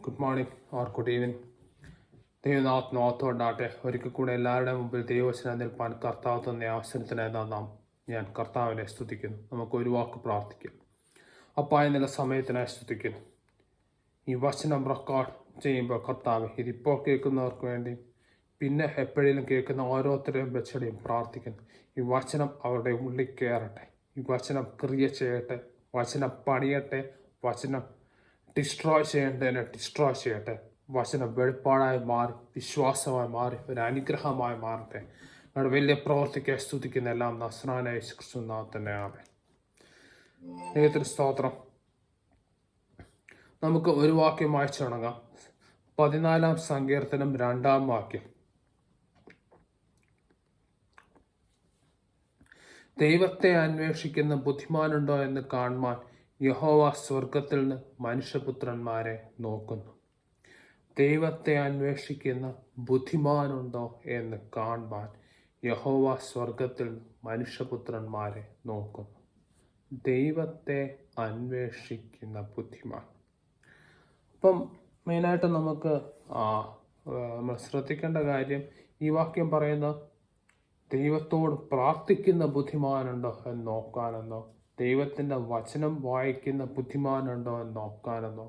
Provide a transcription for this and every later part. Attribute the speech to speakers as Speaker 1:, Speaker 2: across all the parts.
Speaker 1: Good morning or good evening. ദൈവനാഥോണ്ടാട്ടെ. ഒരിക്കൽ കൂടെ എല്ലാവരുടെയും മുമ്പിൽ ദൈവവചനം നിൽപ്പാൻ കർത്താവ് തന്ന അവസരത്തിനായി ഞാൻ കർത്താവിനെ സ്തുതിക്കുന്നു. നമുക്ക് ഒരു വാക്ക് പ്രാർത്ഥിക്കാം. അപ്പായ നില സമയത്തിനായി സ്തുതിക്കുന്നു. ഈ വചനം റെക്കോർഡ് ചെയ്യുമ്പോൾ കർത്താവ് ഇതിപ്പോൾ കേൾക്കുന്നവർക്ക് വേണ്ടി പിന്നെ എപ്പോഴെങ്കിലും കേൾക്കുന്ന ഓരോരുത്തരെയും വെച്ചടിയും പ്രാർത്ഥിക്കുന്നു. ഈ വചനം അവരുടെ ഉള്ളിൽ കയറട്ടെ. ഈ വചനം ക്രിയ ചെയ്യട്ടെ. വചനം പണിയട്ടെ. വചനം ഡിസ്ട്രോയ് ചെയ്യട്ടെ. വചനം വെളിപ്പാടായി മാറി വിശ്വാസമായി മാറി ഒരു അനുഗ്രഹമായി മാറട്ടെ. നമ്മുടെ വലിയ പ്രവർത്തിക്കാൻ സ്തുതിക്കുന്ന എല്ലാം നസ്രാനായ യേശുക്രിസ്തു തന്നെ ആമേൻ. ദൈവത്തിന് സ്തോത്രം. നമുക്ക് ഒരു വാക്യം വായിച്ചു തുടങ്ങാം. 14 സങ്കീർത്തനം 2 വാക്യം. ദൈവത്തെ അന്വേഷിക്കുന്ന ബുദ്ധിമാനുണ്ടോ എന്ന് കാണുവാൻ യഹോവ സ്വർഗത്തിൽ നിന്ന് മനുഷ്യപുത്രന്മാരെ നോക്കുന്നു. ദൈവത്തെ അന്വേഷിക്കുന്ന ബുദ്ധിമാനുണ്ടോ എന്ന് കാണുവാൻ യഹോവ സ്വർഗത്തിൽ മനുഷ്യപുത്രന്മാരെ നോക്കുന്നു. ദൈവത്തെ അന്വേഷിക്കുന്ന ബുദ്ധിമാൻ. അപ്പം മെയിനായിട്ട് നമ്മൾ ശ്രദ്ധിക്കേണ്ട കാര്യം, ഈ വാക്യം പറയുന്ന ദൈവത്തോട് പ്രാർത്ഥിക്കുന്ന ബുദ്ധിമാനുണ്ടോ എന്ന് നോക്കാനെന്നോ, ദൈവത്തിൻ്റെ വചനം വായിക്കുന്ന ബുദ്ധിമാനുണ്ടോ എന്ന് നോക്കാനെന്നോ,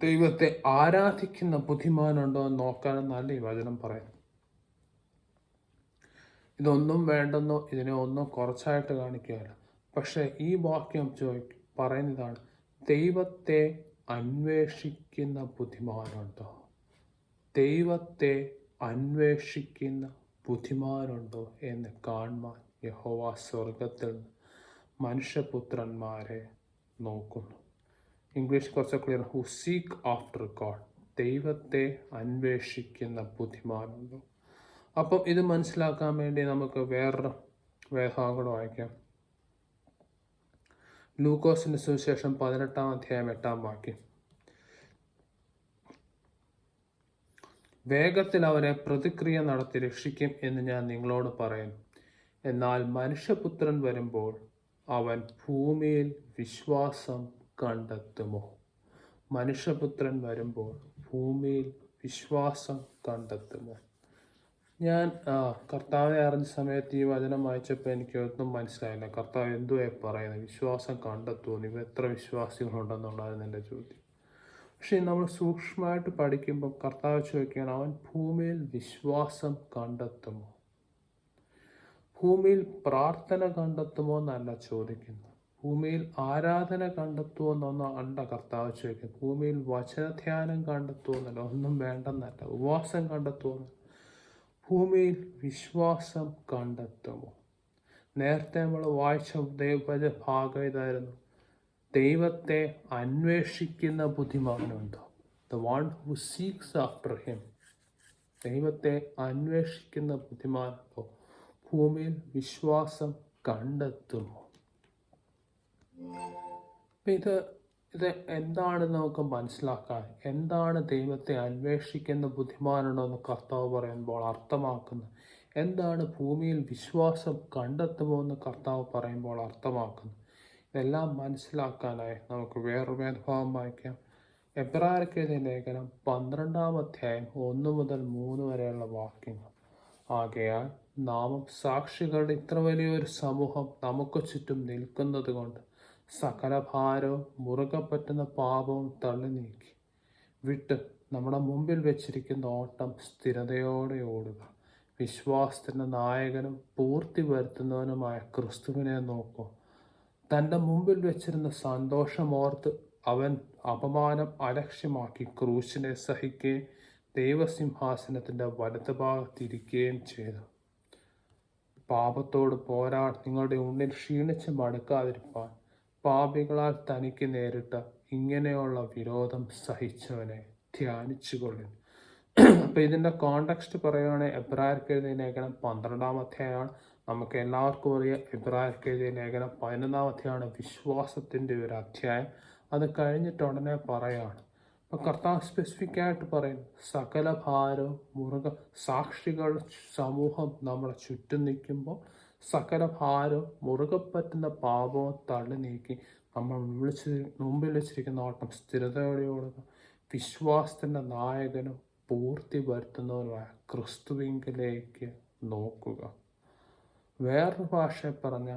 Speaker 1: ദൈവത്തെ ആരാധിക്കുന്ന ബുദ്ധിമാനുണ്ടോ എന്ന് നോക്കാനെന്നല്ല ഈ വചനം പറയുന്നത്. ഇതൊന്നും വേണ്ടെന്നോ ഇതിനെ ഒന്നും കുറച്ചായിട്ട് കാണിക്കുകയല്ല. പക്ഷേ ഈ വാക്യം പറയുന്നതാണ്, ദൈവത്തെ അന്വേഷിക്കുന്ന ബുദ്ധിമാനുണ്ടോ. ദൈവത്തെ അന്വേഷിക്കുന്ന ബുദ്ധിമാനുണ്ടോ എന്ന് കാണുവാൻ യഹോവ സ്വർഗത്തിൽ മനുഷ്യപുത്രന്മാരെ നോക്കുന്നു. ഇംഗ്ലീഷ് കുറച്ച് clear. Who seek after God. ദൈവത്തെ അന്വേഷിക്കുന്ന ബുദ്ധിമാനുണ്ടോ. അപ്പം ഇത് മനസ്സിലാക്കാൻ വേണ്ടി നമുക്ക് വേറൊരു വേദഭാഗം വായിക്കാം. ലൂക്കോസിന്റെ സുവിശേഷം 18 അധ്യായം 8 വാക്യം. വേഗത്തിൽ അവരെ പ്രതിക്രിയ നടത്തി രക്ഷിക്കും എന്ന് ഞാൻ നിങ്ങളോട് പറയുന്നു. എന്നാൽ മനുഷ്യപുത്രൻ വരുമ്പോൾ അവൻ ഭൂമിയിൽ വിശ്വാസം കണ്ടെത്തുമോ. മനുഷ്യപുത്രൻ വരുമ്പോൾ ഭൂമിയിൽ വിശ്വാസം കണ്ടെത്തുമോ. ഞാൻ കർത്താവെ അറിഞ്ഞ സമയത്ത് ഈ വചനം വായിച്ചപ്പോൾ എനിക്ക് ഒന്നും മനസ്സിലായില്ല. കർത്താവ് എന്തുവാ പറയുന്നത്? വിശ്വാസം കണ്ടെത്തുമോ? നിങ്ങൾ എത്ര വിശ്വാസികളുണ്ടെന്നുള്ളതായിരുന്നു എൻ്റെ ചോദ്യം. പക്ഷെ നമ്മൾ സൂക്ഷ്മമായിട്ട് പഠിക്കുമ്പോൾ കർത്താവ് ചോദിക്കുകയാണ്, അവൻ ഭൂമിയിൽ വിശ്വാസം കണ്ടെത്തുമോ. ഭൂമിയിൽ പ്രാർത്ഥന കണ്ടെത്തുമോ എന്നല്ല ചോദിക്കുന്നത്. ഭൂമിയിൽ ആരാധന കണ്ടെത്തുമോ എന്നൊന്നും അല്ല കർത്താവ് ചോദിക്കുന്നത്. ഭൂമിയിൽ വചനധ്യാനം കണ്ടെത്തുമോ എന്നല്ല, ഒന്നും വേണ്ടെന്നല്ല. ഉപവാസം കണ്ടെത്തുമോ. ഭൂമിയിൽ വിശ്വാസം കണ്ടെത്തുമോ. നേരത്തെ നമ്മൾ വായിച്ച ഭാഗം ഇതായിരുന്നു, ദൈവത്തെ അന്വേഷിക്കുന്ന ബുദ്ധിമാനുണ്ടോ. The one who seeks after him. ദൈവത്തെ അന്വേഷിക്കുന്ന ബുദ്ധിമാനുണ്ടോ. ഭൂമിയിൽ വിശ്വാസം കണ്ടെത്തുമോ. ഇത് എന്താണെന്ന് നമുക്ക് മനസ്സിലാക്കാൻ, എന്താണ് ദൈവത്തെ അന്വേഷിക്കുന്ന ബുദ്ധിമാനുണ്ടോ എന്ന് കർത്താവ് പറയുമ്പോൾ അർത്ഥമാക്കുന്നത്, എന്താണ് ഭൂമിയിൽ വിശ്വാസം കണ്ടെത്തുമോ എന്ന് കർത്താവ് പറയുമ്പോൾ അർത്ഥമാക്കുന്നത്, ഇതെല്ലാം മനസ്സിലാക്കാനായി നമുക്ക് വേറൊരു വേദഭാഗം വായിക്കാം. എബ്രായർക്ക് എഴുതിയ ലേഖനം 12 അധ്യായം 1 മുതൽ 3 വരെയുള്ള വാക്യങ്ങൾ. ആകയാൽ നാം സാക്ഷികളുടെ ഇത്ര വലിയൊരു സമൂഹം നമുക്ക് ചുറ്റും നിൽക്കുന്നത് കൊണ്ട് സകല ഭാരവും മുറുകെ പറ്റുന്ന പാപവും തള്ളി നീക്കി വിട്ട് നമ്മുടെ മുമ്പിൽ വെച്ചിരിക്കുന്ന ഓട്ടം സ്ഥിരതയോടെ ഓടുക. വിശ്വാസത്തിൻ്റെ നായകനും പൂർത്തി വരുത്തുന്നവനുമായ ക്രിസ്തുവിനെ നോക്കൂ. തൻ്റെ മുമ്പിൽ വെച്ചിരുന്ന സന്തോഷമോർത്ത് അവൻ അപമാനം അലക്ഷ്യമാക്കി ക്രൂശിനെ സഹിക്കുകയും ദൈവസിംഹാസനത്തിൻ്റെ വലതുഭാഗത്തിരിക്കുകയും ചെയ്തു. പാപത്തോട് നിങ്ങളുടെ ഉള്ളിൽ ക്ഷീണിച്ച് മടുക്കാതിരിപ്പാൻ പാപികളാൽ തനിക്ക് നേരിട്ട ഇങ്ങനെയുള്ള വിരോധം സഹിച്ചവനെ ധ്യാനിച്ചുകൊള്ളും. അപ്പം ഇതിൻ്റെ കോണ്ടെക്സ്റ്റ് പറയുകയാണെങ്കിൽ എബ്രായർക്ക് എഴുതിയ ലേഖനം 12 അധ്യായമാണ്. നമുക്ക് എല്ലാവർക്കും അറിയാം എബ്രായർക്ക് എഴുതിയ ലേഖനം 11 അധ്യായമാണ് വിശ്വാസത്തിൻ്റെ ഒരു അധ്യായം. അത് കഴിഞ്ഞിട്ട് ഉടനെ പറയാണ്, അപ്പം കർത്താവ് സ്പെസിഫിക്കായിട്ട് പറയും, സകല ഭാരവും സാക്ഷികൾ സമൂഹം നമ്മളെ ചുറ്റും നിൽക്കുമ്പോൾ സകല ഭാരവും മുറുകെ പറ്റുന്ന പാപവും തള്ളി നീക്കി നമ്മൾ മുമ്പിൽ വെച്ചിരിക്കുന്ന ഓട്ടം സ്ഥിരതയോടെ ഓടുക. വിശ്വാസത്തിൻ്റെ നായകനും പൂർത്തി വരുത്തുന്നവരുമായ ക്രിസ്തുവിങ്കലേക്ക് നോക്കുക. വേറൊരു ഭാഷയിൽ പറഞ്ഞ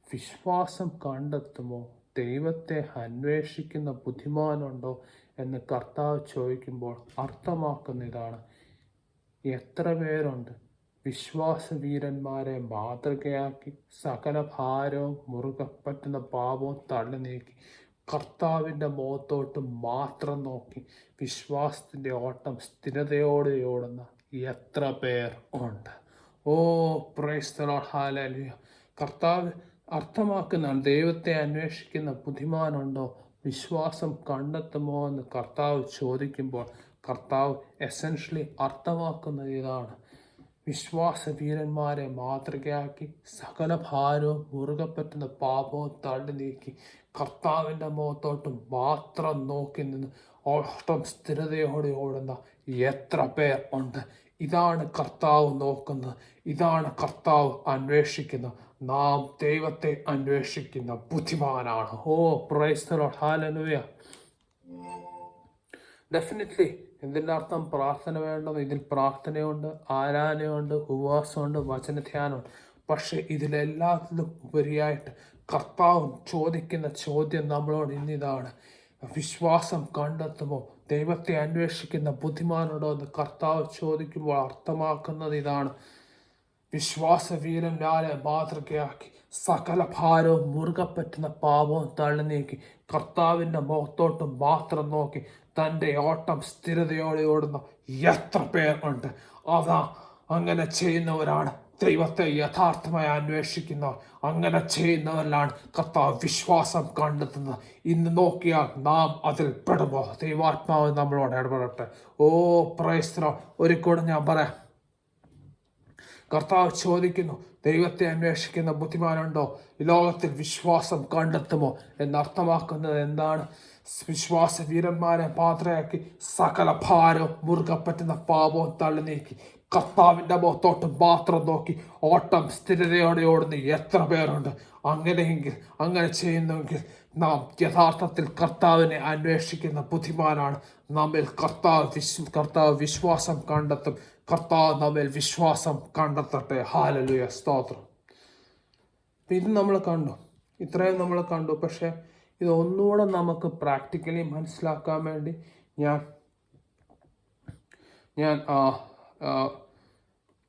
Speaker 1: വിശ്വാസം കണ്ടെത്തുമോ, ദൈവത്തെ അന്വേഷിക്കുന്ന ബുദ്ധിമാനുണ്ടോ എന്ന് കർത്താവ് ചോദിക്കുമ്പോൾ അർത്ഥമാക്കുന്ന ഇതാണ്. എത്ര പേരുണ്ട് വിശ്വാസവീരന്മാരെ മാതൃകയാക്കി സകല ഭാരവും മുറുകെ പറ്റുന്ന പാപവും തള്ളി നീക്കി കർത്താവിൻ്റെ മുഖത്തോട്ട് മാത്രം നോക്കി വിശ്വാസത്തിൻ്റെ ഓട്ടം സ്ഥിരതയോടെ ഓടുന്ന എത്ര പേർ ഉണ്ട്? ഓ പ്രൈസ് ദി ലോർഡ്, ഹല്ലേലൂയ. കർത്താവ് അർത്ഥമാക്കുന്നതാണ്, ദൈവത്തെ അന്വേഷിക്കുന്ന ബുദ്ധിമാനുണ്ടോ, വിശ്വാസം കണ്ടെത്തുമോ എന്ന് കർത്താവ് ചോദിക്കുമ്പോൾ കർത്താവ് എസൻഷ്യലി അർത്ഥമാക്കുന്നത് ഇതാണ്. വിശ്വാസവീരന്മാരെ മാതൃകയാക്കി സകല ഭാരവും മുറുകെ പറ്റുന്ന പാപവും തള്ളി നീക്കി കർത്താവിൻ്റെ മുഖത്തോട്ട് മാത്രം നോക്കി നിന്ന് ഓട്ടം സ്ഥിരതയോടെ ഓടുന്ന എത്ര പേർ ഉണ്ട്? ഇതാണ് കർത്താവ് നോക്കുന്നത്, ഇതാണ് കർത്താവ് അന്വേഷിക്കുന്നത്. നാം ദൈവത്തെ അന്വേഷിക്കുന്ന ബുദ്ധിമാനാണ്. Oh praise the Lord, hallelujah. Definitely ഇതിൻ്റെ അർത്ഥം പ്രാർത്ഥന വേണ്ടത്. ഇതിൽ പ്രാർത്ഥനയുണ്ട്, ആരാധനയുണ്ട്, ഉപവാസമുണ്ട്, വചനധ്യാനമുണ്ട്. പക്ഷെ ഇതിലെല്ലാത്തിലും ഉപരിയായിട്ട് കർത്താവ് ചോദിക്കുന്ന ചോദ്യം നമ്മളോട് ഇന്നിതാണ്: വിശ്വാസം കണ്ടെത്തുമോ, ദൈവത്തെ അന്വേഷിക്കുന്ന ബുദ്ധിമാനുണ്ടോ എന്ന് കർത്താവ് ചോദിക്കുമ്പോൾ അർത്ഥമാക്കുന്നത് ഇതാണ്. വിശ്വാസവീരന്മാരെ മാതൃകയാക്കി സകല ഭാരവും മുറുകെ പറ്റുന്ന പാപവും തള്ളി നീക്കി കർത്താവിൻ്റെ മുഖത്തോട്ട് മാത്രം നോക്കി തൻ്റെ ഓട്ടം സ്ഥിരതയോടെ ഓടുന്ന എത്ര പേർ ഉണ്ട്? അതാ, അങ്ങനെ ചെയ്യുന്നവരാണ് ദൈവത്തെ യഥാർത്ഥമായി അന്വേഷിക്കുന്നവർ. അങ്ങനെ ചെയ്യുന്നവരിലാണ് കർത്താവ് വിശ്വാസം കണ്ടെത്തുന്നത്. ഇന്ന് നോക്കിയാൽ നാം അതിൽ പെടുമോ? ദൈവാത്മാവ് നമ്മളോട് ഇടപെടട്ടെ. ഓ പ്രൈസ് ദി ലോർഡ്. ഒരിക്കലും ഞാൻ പറയാം, കർത്താവ് ചോദിക്കുന്നു, ദൈവത്തെ അന്വേഷിക്കുന്ന ബുദ്ധിമാനുണ്ടോ, ഈ ലോകത്തിൽ വിശ്വാസം കണ്ടെത്തുമോ എന്നർത്ഥമാക്കുന്നത് എന്താണ്? വിശ്വാസവീരന്മാരെ പാത്രയാക്കി സകല ഭാരവും മുറുകെ പറ്റുന്ന പാപവും തള്ളി നീക്കി കർത്താവിൻ്റെ മുഖത്തോട്ട് മാത്രം നോക്കി ഓട്ടം സ്ഥിരതയോടെ ഓടുന്ന എത്ര പേരുണ്ട്? അങ്ങനെ ചെയ്യുന്നെങ്കിൽ നാം യഥാർത്ഥത്തിൽ കർത്താവിനെ അന്വേഷിക്കുന്ന ബുദ്ധിമാനാണ്. നമ്മിൽ കർത്താവ് വിശ്വാസം കണ്ടെത്തും. കർത്താവ് നമ്മിൽ വിശ്വാസം കണ്ടെത്തട്ടെ. ഹല്ലേലൂയ, സ്തോത്രം. ഇത് നമ്മൾ കണ്ടു, ഇത്രയും നമ്മൾ കണ്ടു. പക്ഷെ ഇത് ഒന്നുകൂടെ നമുക്ക് പ്രാക്ടിക്കലി മനസ്സിലാക്കാൻ വേണ്ടി ഞാൻ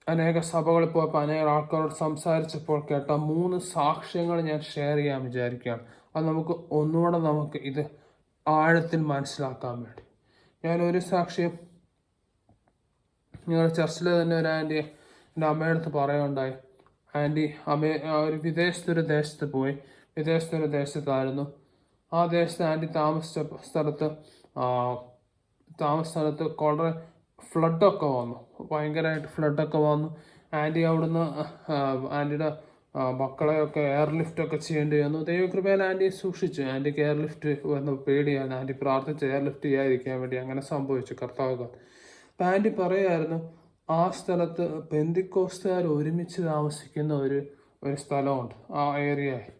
Speaker 1: അനേക സഭകളിൽ പോയപ്പോൾ അനേക ആൾക്കാരോട് സംസാരിച്ചപ്പോൾ കേട്ട 3 സാക്ഷ്യങ്ങൾ ഞാൻ ഷെയർ ചെയ്യാൻ വിചാരിക്കുകയാണ്. അത് നമുക്ക് ഇത് ആഴത്തിൽ മനസ്സിലാക്കാൻ വേണ്ടി. ഞാനൊരു സാക്ഷ്യം ഞങ്ങളുടെ ചർച്ചിൽ തന്നെ ഒരു ആൻറ്റി എൻ്റെ അമ്മയുടെ അടുത്ത് പറയുകയുണ്ടായി. ആൻറ്റി ഒരു വിദേശത്തൊരു ദേശത്തായിരുന്നു. ആ ദേശത്ത് ആൻറ്റി താമസിച്ച സ്ഥലത്ത് വളരെ ഫ്ലഡൊക്കെ വന്നു, ഭയങ്കരമായിട്ട് ഫ്ലഡൊക്കെ വന്നു. ആൻറ്റി അവിടുന്ന് ആൻറ്റിയുടെ മക്കളെയൊക്കെ എയർലിഫ്റ്റൊക്കെ ചെയ്യേണ്ടി വന്നു. ദൈവകൃപയിൽ ആൻറ്റിയെ സൂക്ഷിച്ചു. ആൻറ്റിക്ക് എയർലിഫ്റ്റ് വന്ന് പേടിയാണ്. ആൻറ്റി പ്രാർത്ഥിച്ച് എയർലിഫ്റ്റ് ചെയ്യാതിരിക്കാൻ വേണ്ടി അങ്ങനെ സംഭവിച്ചു. കർത്താവ്. അപ്പം ആൻറ്റി പറയായിരുന്നു, ആ സ്ഥലത്ത് പെന്തിക്കോസ്തുകാർ ഒരുമിച്ച് താമസിക്കുന്ന ഒരു സ്ഥലമുണ്ട് ആ ഏരിയയിൽ.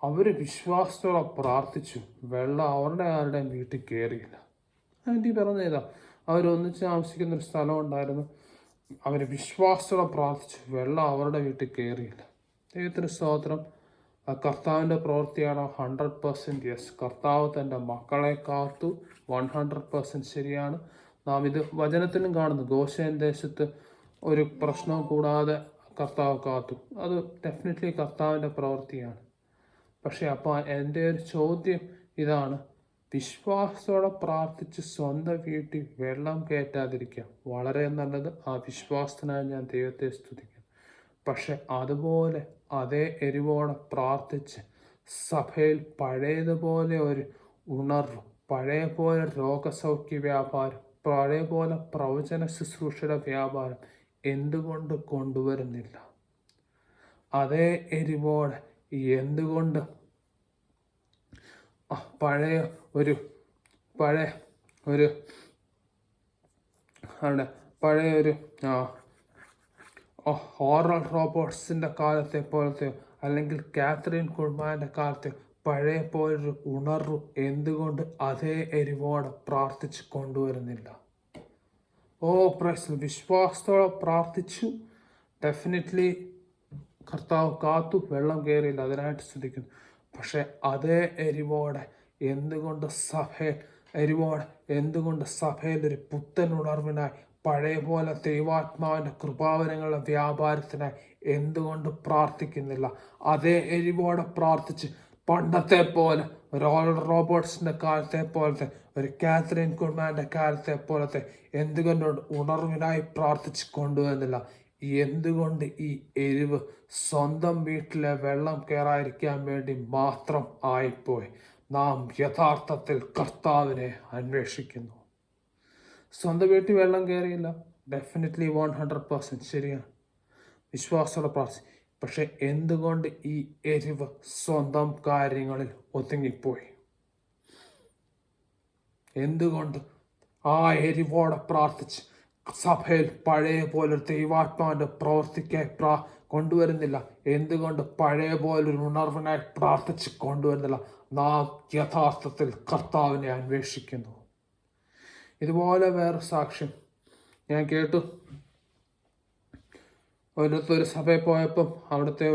Speaker 1: അവർ വിശ്വാസത്തോടെ പ്രാർത്ഥിച്ചു, വെള്ളം ആരുടെയും വീട്ടിൽ കയറിയില്ല. ആൻറ്റി പറഞ്ഞതാ, അവരൊന്നിച്ച് താമസിക്കുന്ന ഒരു സ്ഥലം ഉണ്ടായിരുന്നു. അവർ വിശ്വാസത്തോടെ പ്രാർത്ഥിച്ചു, വെള്ളം അവരുടെ വീട്ടിൽ കയറിയില്ല. ദൈവത്തിന് സ്തോത്രം. കർത്താവിൻ്റെ പ്രവൃത്തിയാണ് 100% യെസ്. കർത്താവ് തൻ്റെ മക്കളെ കാത്തു 100% ശരിയാണ്. നാം ഇത് വചനത്തിലും കാണുന്നു. ഗോശേൻ ദേശത്ത് ഒരു പ്രശ്നവും കൂടാതെ കർത്താവ് കാത്തു. അത് ഡെഫിനറ്റ്ലി കർത്താവിൻ്റെ പ്രവൃത്തിയാണ്. പക്ഷെ അപ്പോൾ എൻ്റെ ഒരു ചോദ്യം ഇതാണ്: വിശ്വാസത്തോടെ പ്രാർത്ഥിച്ച് സ്വന്തം വീട്ടിൽ വെള്ളം കയറ്റാതിരിക്കുക വളരെ നല്ലത്. ആ വിശ്വാസത്തിനായി ഞാൻ ദൈവത്തെ സ്തുതിക്കുന്നു. പക്ഷെ അതുപോലെ അതേ എരിവോടെ പ്രാർത്ഥിച്ച് സഭയിൽ പഴയതുപോലെ ഒരു ഉണർവ്, പഴയ പോലെ രോഗസൗഖ്യ വ്യാപാരം, പഴയ പോലെ പ്രവചന ശുശ്രൂഷയുടെ വ്യാപാരം എന്തുകൊണ്ട് കൊണ്ടുവരുന്നില്ല? അതേ എരിവോടെ എന്തുകൊണ്ട് പഴയ ഒരു ഓറൽ റോബോട്ട്സിൻ്റെ കാലത്തെ പോലത്തെയോ അല്ലെങ്കിൽ കാത്രീൻ കുൾമാൻ്റെ കാലത്തെ പഴയ പോലൊരു ഉണർവ് എന്തുകൊണ്ട് അതേ എരിവോടെ പ്രാർത്ഥിച്ച് കൊണ്ടുവരുന്നില്ല? ഓ പ്രശ്നം വിശ്വാസത്തോടെ പ്രാർത്ഥിച്ചു, ഡെഫിനറ്റ്ലി കർത്താവ് കാത്തു, വെള്ളം കയറിയില്ല, അതിനായിട്ട് സ്തുതിക്കുന്നു. പക്ഷെ അതേ എരിവോടെ എന്തുകൊണ്ട് സഭയിൽ ഒരു പുത്തൻ ഉണർവിനായി, പഴയ പോലെ ദൈവാത്മാവിൻ്റെ കൃപാവരങ്ങളുടെ വ്യാപാരത്തിനായി എന്തുകൊണ്ട് പ്രാർത്ഥിക്കുന്നില്ല? അതേ എരിവോടെ പ്രാർത്ഥിച്ച് പണ്ടത്തെ പോലെ, ഒരു റോബർട്ട്സിൻ്റെ കാലത്തെ പോലത്തെ, ഒരു കാത്രീൻ കുർമാൻ്റെ കാലത്തെ പോലത്തെ എന്തുകൊണ്ട് ഉണർവിനായി പ്രാർത്ഥിച്ച് കൊണ്ടുവന്നില്ല? എന്തുകൊണ്ട് ഈ എരിവ് സ്വന്തം വീട്ടിലെ വെള്ളം കയറാതിരിക്കാൻ വേണ്ടി മാത്രം ആയിപ്പോയി? നാം യഥാർത്ഥത്തിൽ കർത്താവിനെ അന്വേഷിക്കുന്നു. സ്വന്തം വീട്ടിൽ വെള്ളം കയറിയില്ല, ഡെഫിനറ്റ്ലി 100% ശരിയാണ്, വിശ്വാസത്തോടെ പ്രാർത്ഥിച്ചു. പക്ഷെ എന്തുകൊണ്ട് ഈ എരിവ് സ്വന്തം കാര്യങ്ങളിൽ ഒതുങ്ങിപ്പോയി? എന്തുകൊണ്ട് ആ എരിവോടെ പ്രാർത്ഥിച്ച് സഭയിൽ പഴയ പോലെ ദൈവാത്മാവിൻ്റെ പ്രവർത്തിക്കായി കൊണ്ടുവരുന്നില്ല? എന്തുകൊണ്ട് പഴയ പോലൊരു ഉണർവിനായി പ്രാർത്ഥിച്ച് കൊണ്ടുവരുന്നില്ല? നാം യഥാർത്ഥത്തിൽ കർത്താവിനെ അന്വേഷിക്കുന്നു. ഇതുപോലെ വേറെ സാക്ഷ്യം ഞാൻ കേട്ടു. ഒരു സഭയിൽ പോയപ്പം അവിടുത്തെ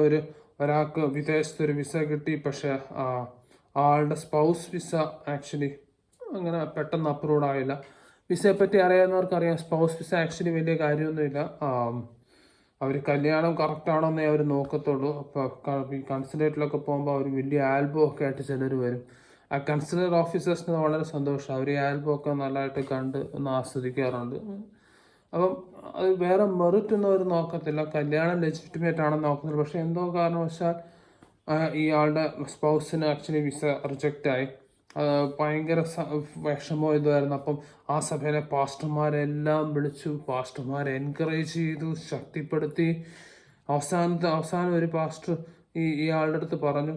Speaker 1: ഒരാൾക്ക് വിദേശത്തൊരു വിസ കിട്ടി. പക്ഷെ ആളുടെ സ്പൗസ് വിസ ആക്ച്വലി അങ്ങനെ പെട്ടെന്ന് അപ്രൂവ്ഡ് ആയില്ല. വിസയെപ്പറ്റി അറിയാവുന്നവർക്കറിയാം, സ്പൗസ് വിസ ആക്ച്വലി വലിയ കാര്യമൊന്നുമില്ല. അവർ കല്യാണം കറക്റ്റാണോ എന്നേ അവർ നോക്കത്തുള്ളൂ. അപ്പോൾ ഈ കൺസുലേറ്റിലൊക്കെ പോകുമ്പോൾ അവർ വലിയ ആൽബം ഒക്കെ ആയിട്ട് ചിലർ വരും. ആ കൺസുലർ ഓഫീസേഴ്സിന് വളരെ സന്തോഷം, അവർ ഈ ആൽബം ഒക്കെ നല്ലതായിട്ട് കണ്ട് ഒന്ന് ആസ്വദിക്കാറുണ്ട്. അപ്പം അത് വേറെ മെറിറ്റ് ഒന്നും അവർ നോക്കത്തില്ല, കല്യാണം ലെജിറ്റിമേറ്റ് ആണെന്ന് നോക്കുന്നില്ല. പക്ഷെ എന്തോ കാരണവശാൽ ഈ ആളുടെ സ്പൗസിന് ആക്ച്വലി വിസ റിജക്റ്റായി. ഭയങ്കര വിഷമോ ഇതായിരുന്നു. അപ്പം ആ സഭയിലെ പാസ്റ്റർമാരെല്ലാം വിളിച്ചു, പാസ്റ്റർമാരെ എൻകറേജ് ചെയ്തു, ശക്തിപ്പെടുത്തി. അവസാനം ഒരു പാസ്റ്റർ ഈ ആളുടെ അടുത്ത് പറഞ്ഞു,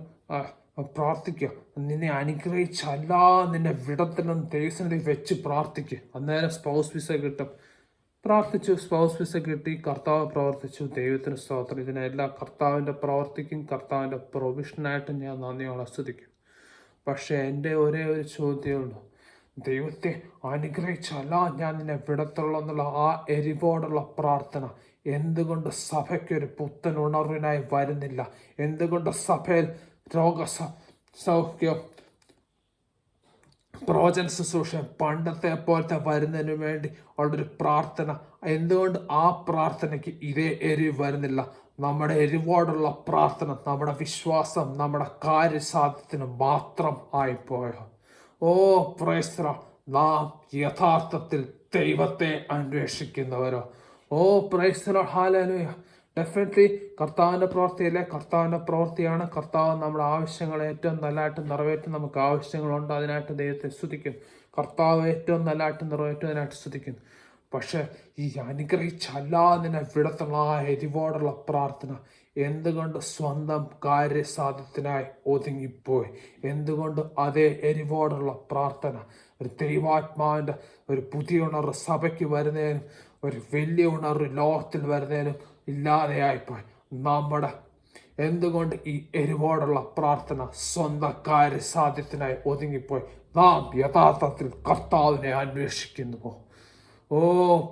Speaker 1: പ്രാർത്ഥിക്കുക, നിന്നെ അനുഗ്രഹിച്ചല്ല നിന്നെ വിടത്തിലും ദൈവസന്നിധി വെച്ച് പ്രാർത്ഥിക്കുക, അന്നേരം സ്പൗസ് വിസ കിട്ടും. പ്രാർത്ഥിച്ചു, സ്പൗസ് വിസ കിട്ടി, കർത്താവ് പ്രവർത്തിച്ചു. ദൈവത്തിന് സ്തോത്രം. ഇതിനെല്ലാം കർത്താവിൻ്റെ പ്രവർത്തിക്കും, കർത്താവിൻ്റെ പ്രൊവിഷനായിട്ട് ഞാൻ നന്ദിയോടെ ആസ്വദിക്കും. പക്ഷെ എൻ്റെ ഒരേ ഒരു ചോദ്യമുള്ളൂ, ദൈവത്തെ അനുഗ്രഹിച്ചല്ല ഞാൻ നിന്നെ വിടത്തുള്ളൂ എന്നുള്ള ആ എരിവോടുള്ള പ്രാർത്ഥന എന്തുകൊണ്ട് സഭയ്ക്കൊരു പുത്തൻ ഉണർവിനായി വരുന്നില്ല? എന്തുകൊണ്ട് സഭയിൽ സൗഖ്യം, പ്രവചന ശുശ്രൂഷ പണ്ടത്തെ പോലത്തെ വരുന്നതിന് വേണ്ടി ഉള്ളൊരു പ്രാർത്ഥന, എന്തുകൊണ്ട് ആ പ്രാർത്ഥനയ്ക്ക് ഇതേ എരിവ് വരുന്നില്ല? നമ്മുടെ എരിവോടുള്ള പ്രാർത്ഥന, നമ്മുടെ വിശ്വാസം, നമ്മുടെ കാര്യസാധ്യത്തിന് മാത്രം ആയിപ്പോയോ? ഓ പ്രൈസ്, നാം യഥാർത്ഥത്തിൽ ദൈവത്തെ അന്വേഷിക്കുന്നവരോ? ഓ പ്രൈസ്, ഹല്ലേലൂയ. ഡെഫിനറ്റ്ലി കർത്താവിൻ്റെ പ്രവൃത്തിയല്ലേ, കർത്താവിൻ്റെ പ്രവൃത്തിയാണ്. കർത്താവ് നമ്മുടെ ആവശ്യങ്ങൾ ഏറ്റവും നല്ലതായിട്ട് നിറവേറ്റും. നമുക്ക് ആവശ്യങ്ങളുണ്ട്, അതിനായിട്ട് ദൈവത്തെ സ്തുതിക്കും. കർത്താവ് ഏറ്റവും നല്ലതായിട്ട് നിറവേറ്റുന്നതിനായിട്ട് സ്തുതിക്കുന്നു. പക്ഷെ ഈ അനുഗ്രഹിച്ചല്ല നിന്നെ വിടത്തുള്ള ആ എരിവോടുള്ള പ്രാർത്ഥന എന്തുകൊണ്ട് സ്വന്തം കാര്യസാധ്യത്തിനായി ഒതുങ്ങിപ്പോയി? എന്തുകൊണ്ട് അതേ എരിവോടുള്ള പ്രാർത്ഥന ഒരു ദൈവാത്മാവിൻ്റെ ഒരു പുതിയ ഉണർവ് സഭയ്ക്ക് വരുന്നതിനും ഒരു വലിയ ഉണർവ് ലോകത്തിൽ വരുന്നതിനും ഇല്ലാതെയായിപ്പോയി? നമ്മുടെ എന്തുകൊണ്ട് ഈ എരിവോടുള്ള പ്രാർത്ഥന സ്വന്തം കാര്യസാധ്യത്തിനായി ഒതുങ്ങിപ്പോയി? നാം യഥാർത്ഥത്തിൽ കർത്താവിനെ അന്വേഷിക്കുന്നുവോ? Oh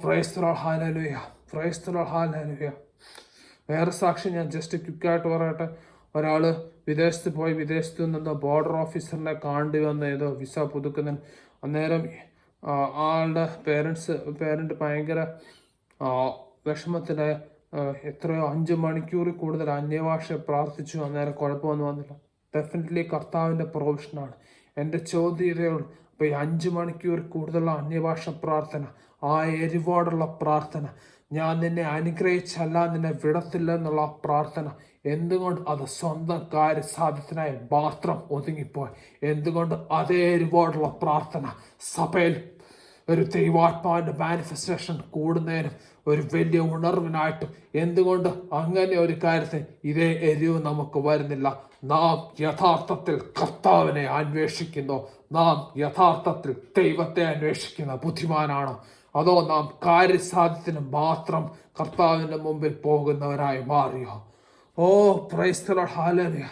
Speaker 1: praise the Lord, hallelujah, praise the Lord, hallelujah. വേറെ സാക്ഷി ഞാൻ ജസ്റ്റ് ക്വിക്കായിട്ട് പറയട്ടെ. ഒരാൾ വിദേശത്ത് പോയി, വിദേശത്ത് നിന്ന് ബോർഡർ ഓഫീസറിനെ കാണേണ്ടി വന്ന ഏതോ വിസ പുതുക്കുന്നതിന്. അന്നേരം ആളുടെ പേരൻറ്റ് ഭയങ്കര വിഷമത്തിലായ, എത്രയോ 5 മണിക്കൂറിൽ കൂടുതൽ അന്യഭാഷ പ്രാർത്ഥിച്ചു. അന്നേരം കുഴപ്പമൊന്നും വന്നില്ല. ഡെഫിനറ്റ്ലി കർത്താവിൻ്റെ പ്രൊവിഷനാണ്. എൻ്റെ ചോദ്യം ഇതേ ഉള്ളൂ. അപ്പോൾ ഈ 5 മണിക്കൂർ കൂടുതലുള്ള അന്യഭാഷ പ്രാർത്ഥന, ആ എരിവോടുള്ള പ്രാർത്ഥന, ഞാൻ നിന്നെ അനുഗ്രഹിച്ചല്ല നിന്നെ വിടത്തില്ല എന്നുള്ള പ്രാർത്ഥന, എന്തുകൊണ്ട് അത് സ്വന്തം കാര്യസാധ്യത്തിനായി മാത്രം ഒതുങ്ങിപ്പോയി? എന്തുകൊണ്ട് അതേ എരിവോടുള്ള പ്രാർത്ഥന സഭയിൽ ഒരു ദൈവാത്മാവിൻ്റെ മാനിഫെസ്റ്റേഷൻ കൂടുന്നതിനും ഒരു വലിയ ഉണർവിനായിട്ടും എന്തുകൊണ്ട് അങ്ങനെ ഒരു കാര്യത്തിൽ ഇതേ എരിവ് നമുക്ക് വരുന്നില്ല? നാം യഥാർത്ഥത്തിൽ കർത്താവിനെ അന്വേഷിക്കുന്നു. നാം യഥാർത്ഥത്തിൽ ദൈവത്തെ അന്വേഷിക്കുന്ന ബുദ്ധിമാനാണോ? അതോ നാം കാര്യസാധ്യത്തിന് മാത്രം കർത്താവിൻ്റെ മുമ്പിൽ പോകുന്നവരായി മാറിയോ? Oh praise the Lord, hallelujah.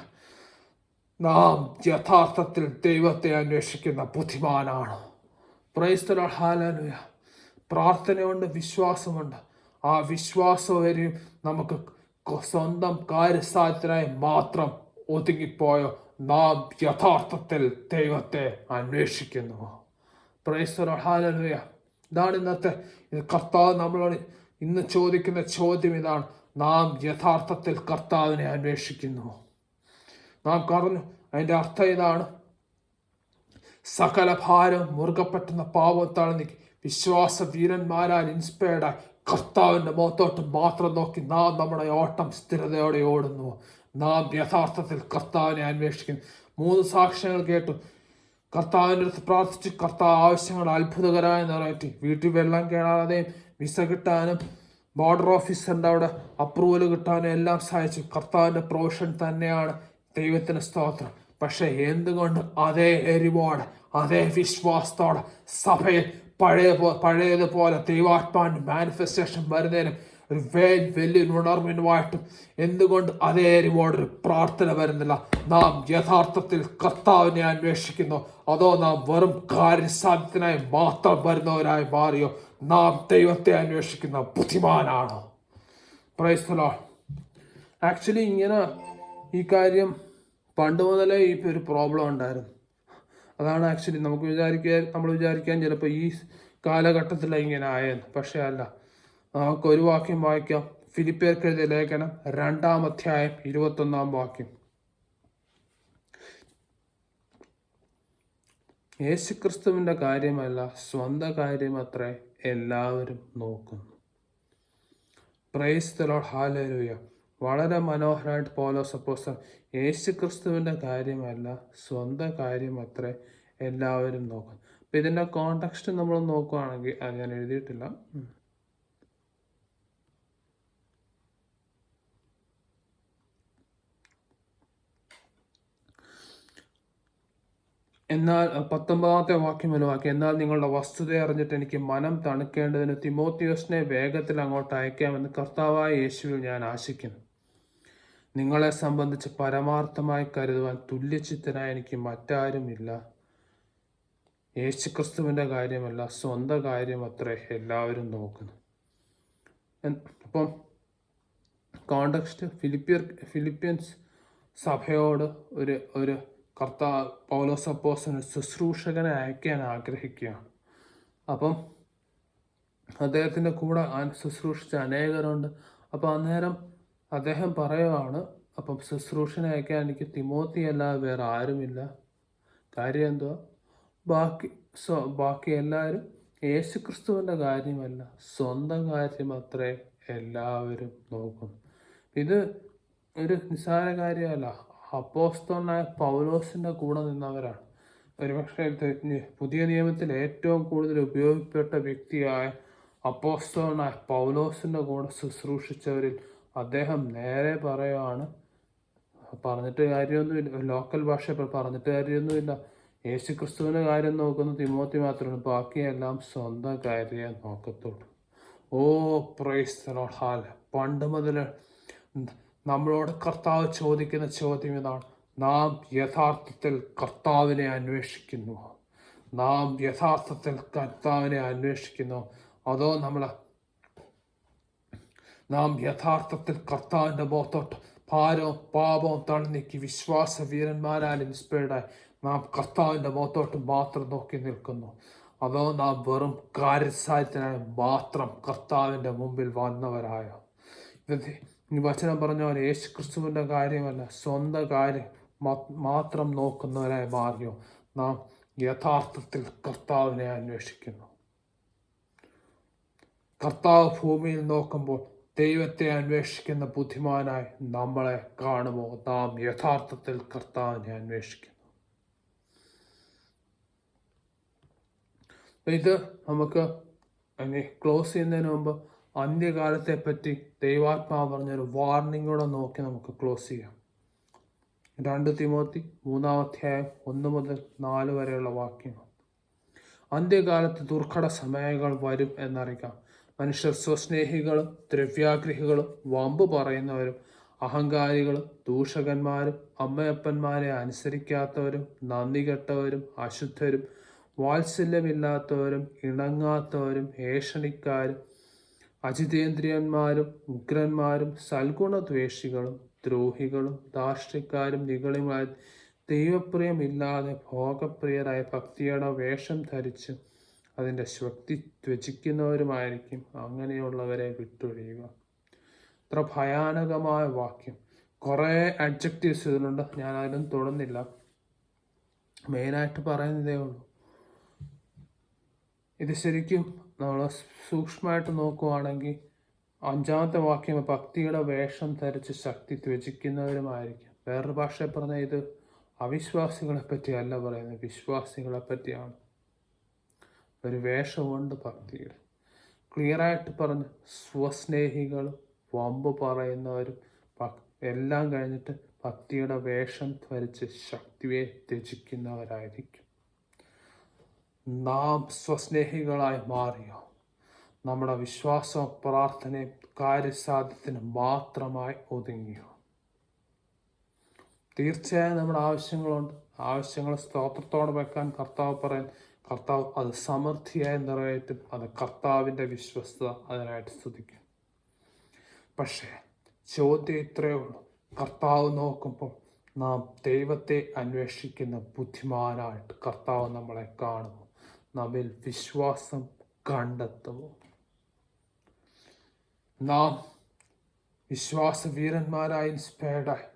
Speaker 1: നാം യഥാർത്ഥത്തിൽ ദൈവത്തെ അന്വേഷിക്കുന്ന ബുദ്ധിമാനാണ്. Praise the Lord. ഹല്ലേലൂയ. പ്രാർത്ഥനയുണ്ട്, വിശ്വാസമുണ്ട്. ആ വിശ്വാസം വരെയും നമുക്ക് സ്വന്തം കാര്യസാധ്യത്തിനായി മാത്രം ഒതുങ്ങിപ്പോയോ നാം യഥാർത്ഥത്തിൽ ദൈവത്തെ അന്വേഷിക്കുന്നു. Price the Lord. ഹല്ലേലൂയ. ഇതാണ് ഇന്നത്തെ കർത്താവ് നമ്മളോട് ഇന്ന് ചോദിക്കുന്ന ചോദ്യം. ഇതാണ്, നാം യഥാർത്ഥത്തിൽ കർത്താവിനെ അന്വേഷിക്കുന്നു. നാം പറഞ്ഞു, അതിൻ്റെ അർത്ഥം ഇതാണ്, സകല ഭാരം മുറുകെ പറ്റുന്ന പാപത്താൽ നീക്കി വിശ്വാസ വീരന്മാരാൽ ഇൻസ്പയർഡായി കർത്താവിൻ്റെ മുഖത്തോട്ട് മാത്രം നോക്കി നാം നമ്മുടെ ഓട്ടം സ്ഥിരതയോടെ ഓടുന്നു. നാം യഥാർത്ഥത്തിൽ കർത്താവിനെ അന്വേഷിക്കുന്നു. 3 സാക്ഷ്യങ്ങൾ കേട്ടു. കർത്താവിൻ്റെ അടുത്ത് പ്രാർത്ഥിച്ച് കർത്താവ് ആവശ്യങ്ങൾ അത്ഭുതകരമായി നിറവേറ്റി. വീട്ടിൽ വെള്ളം കേടാതെയും വിസ കിട്ടാനും ബോർഡർ ഓഫീസറിൻ്റെ അവിടെ അപ്രൂവൽ കിട്ടാനും എല്ലാം സഹായിച്ചു. കർത്താവിൻ്റെ പ്രൊവിഷൻ തന്നെയാണ്. ദൈവത്തിന് സ്തോത്രം. പക്ഷെ എന്തുകൊണ്ട് അതേ എരിവോടെ അതേ വിശ്വാസത്തോടെ സഭയിൽ പഴയതുപോലെ ദൈവാത്മാവിൻ്റെ മാനിഫെസ്റ്റേഷൻ വരുന്നതിനും ഒരു വലിയൊരു ഉണർവിനുമായിട്ടും എന്തുകൊണ്ട് അതേ എരിവോടൊരു പ്രാർത്ഥന വരുന്നില്ല? നാം യഥാർത്ഥത്തിൽ കർത്താവിനെ അന്വേഷിക്കുന്നു, അതോ നാം വെറും കാര്യസാധ്യത്തിനായി മാത്രം വരുന്നവരായി മാറിയോ? നാം ദൈവത്തെ അന്വേഷിക്കുന്ന ബുദ്ധിമാനാണോ? Praise the Lord. ആക്ച്വലി ഇങ്ങനെ ഈ കാര്യം പണ്ട് മുതലേ ഈ ഒരു പ്രോബ്ലം ഉണ്ടായിരുന്നു. അതാണ് ആക്ച്വലി നമ്മൾ വിചാരിക്കാൻ ചിലപ്പോൾ ഈ കാലഘട്ടത്തിലാണ് ഇങ്ങനെ ആയെന്ന്. പക്ഷേ അല്ല. നമുക്കൊരു വാക്യം വായിക്കാം. ഫിലിപ്പിയർക്ക് എഴുതിയ ലേഖനം 2-ാം അധ്യായം 21-ാം വാക്യം. യേശുക്രിസ്തുവിൻ്റെ കാര്യമല്ല, സ്വന്തം കാര്യമത്രേ എല്ലാവരും നോക്കുന്നു. Price the Lord. ഹല്ലേലൂയ. വളരെ മനോഹരമായിട്ട് പൗലോസ് അപ്പോസ്തലൻ യേശുക്രിസ്തുവിൻ്റെ കാര്യമല്ല, സ്വന്തം കാര്യമത്രേ എല്ലാവരും നോക്കുന്നു. അപ്പം ഇതിൻ്റെ കോണ്ടെക്സ്റ്റ് നമ്മൾ നോക്കുകയാണെങ്കിൽ, അത് ഞാൻ എഴുതിയിട്ടില്ല. എന്നാൽ 19-ാമത്തെ വാക്യം, എന്നാൽ നിങ്ങളുടെ വസ്തുത അറിഞ്ഞിട്ട് എനിക്ക് മനം തണുക്കേണ്ടതിന് തിമോത്തിയോസിനെ വേഗത്തിൽ അങ്ങോട്ട് അയക്കാമെന്ന് കർത്താവായ യേശുവിൽ ഞാൻ ആശിക്കുന്നു. നിങ്ങളെ സംബന്ധിച്ച് പരമാർത്ഥമായി കരുതുവാൻ തുല്യചിത്തനായ എനിക്ക് മറ്റാരുമില്ല. യേശുക്രിസ്തുവിൻ്റെ കാര്യമല്ല, സ്വന്തം കാര്യം അത്രേ എല്ലാവരും നോക്കുന്നു. അപ്പം കോണ്ടെക്സ്റ്റ് ഫിലിപ്പിയൻസ് സഭയോട് ഒരു പൗലോസ് അപ്പോസ്തലൻ ശുശ്രൂഷകനെ അയക്കാൻ ആഗ്രഹിക്കുകയാണ്. അപ്പം അദ്ദേഹത്തിൻ്റെ കൂടെ ശുശ്രൂഷിച്ച അനേകരുണ്ട്. അപ്പം അന്നേരം അദ്ദേഹം പറയുകയാണ്, അപ്പം ശുശ്രൂഷനെ അയക്കാൻ എനിക്ക് തിമോത്തി അല്ലാതെ വേറെ ആരുമില്ല. കാര്യം എന്തുവാ? ബാക്കി എല്ലാവരും യേശുക്രിസ്തുവിൻ്റെ കാര്യമല്ല, സ്വന്തം കാര്യം അത്രേ എല്ലാവരും നോക്കുന്നു. ഇത് ഒരു നിസ്സാര കാര്യമല്ല. അപ്പോസ്തലനായ പൗലോസിൻ്റെ കൂടെ നിന്നവരാണ്. ഒരുപക്ഷെ പുതിയ നിയമത്തിൽ ഏറ്റവും കൂടുതൽ ഉപയോഗിക്കപ്പെട്ട വ്യക്തിയായ അപ്പോസ്തലനായ പൗലോസിൻ്റെ കൂടെ ശുശ്രൂഷിച്ചവരിൽ അദ്ദേഹം നേരെ പറയുകയാണ്, പറഞ്ഞിട്ട് കാര്യമൊന്നുമില്ല, ലോക്കൽ ഭാഷ പറഞ്ഞിട്ട് കാര്യമൊന്നുമില്ല, യേശുക്രിസ്തുവിൻ്റെ കാര്യം നോക്കുന്ന തിമോത്തി മാത്രമാണ്, ബാക്കിയെല്ലാം സ്വന്തം കാര്യം നോക്കത്തുള്ളൂ. ഓ പ്രൈസ് ദി ലോർഡ്. ഹല്ലേലൂയ. പണ്ട് മുതൽ നമ്മളോട് കർത്താവ് ചോദിക്കുന്ന ചോദ്യം ഇതാണ്, നാം യഥാർത്ഥത്തിൽ കർത്താവിനെ അന്വേഷിക്കുന്നു? നാം യഥാർത്ഥത്തിൽ കർത്താവിനെ അന്വേഷിക്കുന്നു, അതോ നാം യഥാർത്ഥത്തിൽ കർത്താവിൻ്റെ മുഖത്തോട്ട് ഭാരവും പാപവും തള്ളിനീക്കി വിശ്വാസ വീരന്മാരാൽ ഇൻസ്പയർഡായി നാം കർത്താവിൻ്റെ മുഖത്തോട്ട് മാത്രം നോക്കി നിൽക്കുന്നു, അതോ നാം വെറും കാര്യസാധ്യത്തിനായി മാത്രം കർത്താവിൻ്റെ മുമ്പിൽ വന്നവരായോ? ഈ വചനം പറഞ്ഞ പോലെ യേശുക്രിസ്തുവിൻ്റെ കാര്യമല്ല, സ്വന്തം കാര്യം മാത്രം നോക്കുന്നവരായി മാറിയോ? നാം യഥാർത്ഥത്തിൽ കർത്താവിനെ അന്വേഷിക്കുന്നു. കർത്താവ് ഭൂമിയിൽ നോക്കുമ്പോൾ ദൈവത്തെ അന്വേഷിക്കുന്ന ബുദ്ധിമാനായി നമ്മളെ കാണുമോ? നാം യഥാർത്ഥത്തിൽ കർത്താവിനെ അന്വേഷിക്കുന്നു. ഇത് നമുക്ക് ക്ലോസ് ചെയ്യുന്നതിന് മുമ്പ് അന്ത്യകാലത്തെ പറ്റി ദൈവാത്മാവ് പറഞ്ഞൊരു വാർണിങ്ങോടെ നോക്കി നമുക്ക് ക്ലോസ് ചെയ്യാം. 2 തിമോത്തി 3-ാം അധ്യായം 1 മുതൽ 4 വരെയുള്ള വാക്യങ്ങൾ. അന്ത്യകാലത്ത് ദുർഘട സമയങ്ങൾ വരും എന്നറിയാം. മനുഷ്യർ സ്വസ്നേഹികളും ദ്രവ്യാഗ്രഹികളും വമ്പ് പറയുന്നവരും അഹങ്കാരികളും ദൂഷകന്മാരും അമ്മയപ്പന്മാരെ അനുസരിക്കാത്തവരും നന്ദി കെട്ടവരും അശുദ്ധരും വാത്സല്യമില്ലാത്തവരും ഇണങ്ങാത്തവരും ഏഷണിക്കാരും അജിതേന്ദ്രിയന്മാരും ഉഗ്രന്മാരും സൽഗുണദ്വേഷികളും ദ്രോഹികളും ധാർഷ്ട്യക്കാരും നിഗളിയുമായി ദൈവപ്രിയമില്ലാതെ ഭോഗപ്രിയരായ ഭക്തിയുടെ വേഷം ധരിച്ച് അതിൻ്റെ ശക്തി ത്യജിക്കുന്നവരുമായിരിക്കും. അങ്ങനെയുള്ളവരെ വിട്ടൊഴിയുക. ഇത്ര ഭയാനകമായ വാക്യം. കുറേ അഡ്ജക്റ്റീവ്സ് ഇതിലുണ്ട്, ഞാൻ അതിലും തൊടുന്നില്ല. മെയിനായിട്ട് പറയുന്നതേ ഉള്ളൂ. ഇത് ശരിക്കും നമ്മൾ സൂക്ഷ്മമായിട്ട് നോക്കുവാണെങ്കിൽ 5-ാമത്തെ വാക്യം ഭക്തിയുടെ വേഷം ധരിച്ച് ശക്തി ത്യജിക്കുന്നവരുമായിരിക്കും. വേറൊരു ഭാഷയിൽ പറഞ്ഞാൽ ഇത് അവിശ്വാസികളെ പറ്റിയല്ല പറയുന്നത്, വിശ്വാസികളെ പറ്റിയാണ്. ഒരു വേഷമുണ്ട് ഭക്തിയുടെ. ക്ലിയറായിട്ട് പറഞ്ഞ് സ്വസ്നേഹികളും വമ്പ് പറയുന്നവരും എല്ലാം കഴിഞ്ഞിട്ട് ഭക്തിയുടെ വേഷം ധരിച്ച് ശക്തിയെ ത്യജിക്കുന്നവരായിരിക്കും. നാം സ്വസ്നേഹികളായി മാറിയോ? നമ്മുടെ വിശ്വാസവും പ്രാർത്ഥനയും കാര്യസാധ്യത്തിന് മാത്രമായി ഒതുങ്ങിയോ? തീർച്ചയായും നമ്മുടെ ആവശ്യങ്ങളുണ്ട്. ആവശ്യങ്ങൾ സ്തോത്രത്തോടെ വെക്കാൻ കർത്താവ് പറയും. കർത്താവ് അത് സമൃദ്ധിയായി നിറവേറ്റും. അത് കർത്താവിൻ്റെ വിശ്വസ്തത, അതിനായിട്ട് സ്തുതിക്കും. പക്ഷേ ചോദ്യം ഇത്രയേ ഉള്ളൂ. കർത്താവ് നോക്കുമ്പോൾ നാം ദൈവത്തെ അന്വേഷിക്കുന്ന ബുദ്ധിമാനായിട്ട് കർത്താവ് നമ്മളെ കാണുമോ? നമ്മിൽ വിശ്വാസം കണ്ടെത്തുമോ? നാം വിശ്വാസവീരന്മാരായി ഇൻസ്പയർഡായി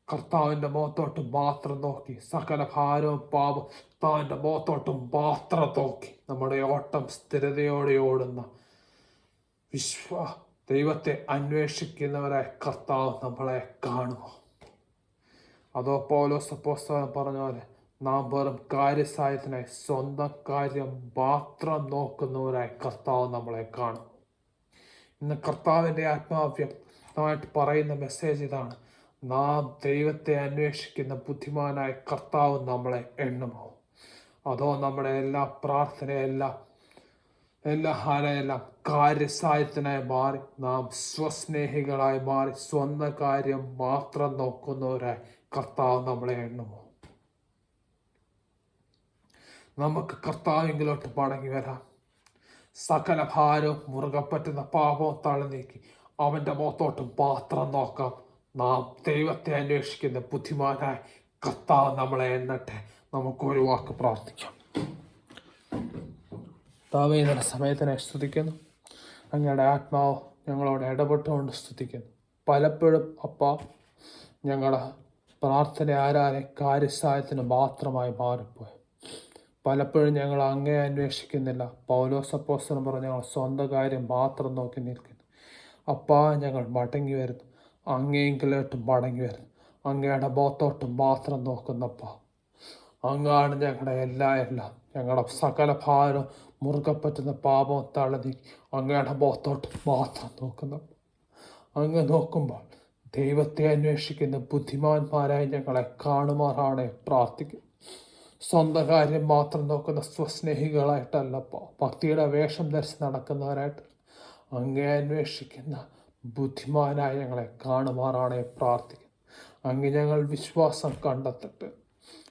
Speaker 1: കർത്താവിൻ്റെ മുഖത്തോട്ട് മാത്രം നോക്കി, സകല ഭാരവും പാപം കർത്താവിൻ്റെ മുഖത്തോട്ട് മാത്രം നോക്കി നമ്മുടെ ഓട്ടം സ്ഥിരതയോടെ ഓടുന്ന ദൈവത്തെ അന്വേഷിക്കുന്നവരായി കർത്താവ് നമ്മളെ കാണുമോ? അതോ പൗലോസ് അപ്പോസ്തലൻ പറഞ്ഞ പോലെ നാം വെറും കാര്യസാധ്യത്തിനായി സ്വന്തം കാര്യം മാത്രം നോക്കുന്നവരായി കർത്താവ് നമ്മളെ കാണും? ഇന്ന് കർത്താവിൻ്റെ ആത്മാവ്യക്തമായിട്ട് പറയുന്ന മെസ്സേജ് ഇതാണ്. നാം ദൈവത്തെ അന്വേഷിക്കുന്ന ബുദ്ധിമാനായ കർത്താവ് നമ്മളെ എണ്ണുമോ? അതോ നമ്മുടെ എല്ലാ പ്രാർത്ഥനയെല്ലാം കാര്യസാധ്യത്തിനായി മാറി നാം സ്വസ്നേഹികളായി മാറി സ്വന്തം കാര്യം മാത്രം നോക്കുന്നവരായി കർത്താവ് നമ്മളെ എണ്ണുമോ? നമുക്ക് കർത്താവിങ്കിലോട്ട് മടങ്ങി വരാം. സകല ഭാരവും മുറുകെ പറ്റുന്ന പാപവും തള്ളി നീക്കി അവൻ്റെ മുഖത്തോട്ട് മാത്രം നോക്കാം. നാം ദൈവത്തെ അന്വേഷിക്കുന്ന ബുദ്ധിമാനായി കർത്താവ് നമ്മളെ എണ്ണട്ടെ. നമുക്കൊരു വാക്ക് പ്രാർത്ഥിക്കാം. കർത്താവേ, ഇന്നലെ സമയത്തിനെ സ്തുതിക്കുന്നു. അങ്ങയുടെ ആത്മാവ് ഞങ്ങളോട് ഇടപെട്ടുകൊണ്ട് സ്തുതിക്കുന്നു. പലപ്പോഴും ഞങ്ങളുടെ പ്രാർത്ഥന ആരാരെ കാര്യസാധ്യത്തിന് മാത്രമായി മാറിപ്പോയി. പലപ്പോഴും ഞങ്ങൾ അങ്ങേ അന്വേഷിക്കുന്നില്ല. പൗലോസ് അപ്പോസ്തലൻ പറഞ്ഞ് ഞങ്ങൾ സ്വന്തം കാര്യം മാത്രം നോക്കി നിൽക്കുന്നു. ഞങ്ങൾ മടങ്ങി വരുന്നു, അങ്ങേങ്കിലോട്ട് മടങ്ങി വരുന്നു. അങ്ങയുടെ മുഖത്തോട്ട് മാത്രം നോക്കുന്നപ്പ അങ്ങാണ് ഞങ്ങളുടെ എല്ലാം. ഞങ്ങളുടെ സകല ഭാരം മുറുകെ പറ്റുന്ന പാപം തള്ളി അങ്ങയുടെ മുഖത്തോട്ട് മാത്രം നോക്കുന്നു. അങ്ങ് നോക്കുമ്പോൾ ദൈവത്തെ അന്വേഷിക്കുന്ന ബുദ്ധിമാന്മാരായി ഞങ്ങളെ കാണുമാറാണ് പ്രാർത്ഥിക്കും. സ്വന്തം കാര്യം മാത്രം നോക്കുന്ന സ്വസ്നേഹികളായിട്ടല്ലപ്പോൾ, ഭക്തിയുടെ വേഷം ധരിച്ച് നടക്കുന്നവരായിട്ട് അങ്ങേ അന്വേഷിക്കുന്ന ബുദ്ധിമാനായി ഞങ്ങളെ കാണുമാറാണ് പ്രാർത്ഥിക്കും. അങ്ങ് ഞങ്ങൾ വിശ്വാസം കണ്ടെത്തിട്ട്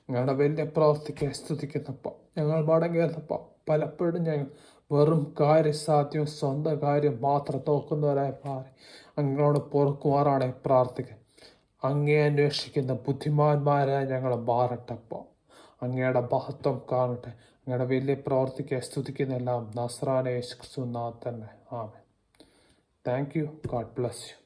Speaker 1: ഞങ്ങളുടെ വലിയ പ്രവർത്തിക്ക് സ്തുതിക്കുന്നപ്പോൾ ഞങ്ങൾ മടങ്ങി വരുന്നപ്പോൾ പലപ്പോഴും ഞങ്ങൾ വെറും കാര്യസാധ്യവും സ്വന്തം കാര്യം മാത്രം നോക്കുന്നവരായി മാറി അങ്ങോട് പൊറുക്കുമാറാണ് പ്രാർത്ഥിക്കുക. അങ്ങേ അന്വേഷിക്കുന്ന ബുദ്ധിമാന്മാരായി ഞങ്ങൾ മാറട്ടപ്പോൾ അങ്ങയുടെ മഹത്വം കാണട്ടെ. അങ്ങയുടെ വലിയ പ്രവർത്തിക്ക് സ്തുതിക്കുന്നെല്ലാം നസ്രാനെ യേശു ക്രിസ്തുവിൻ നാമത്തിൽ തന്നെ. Amen. Thank you. God bless U.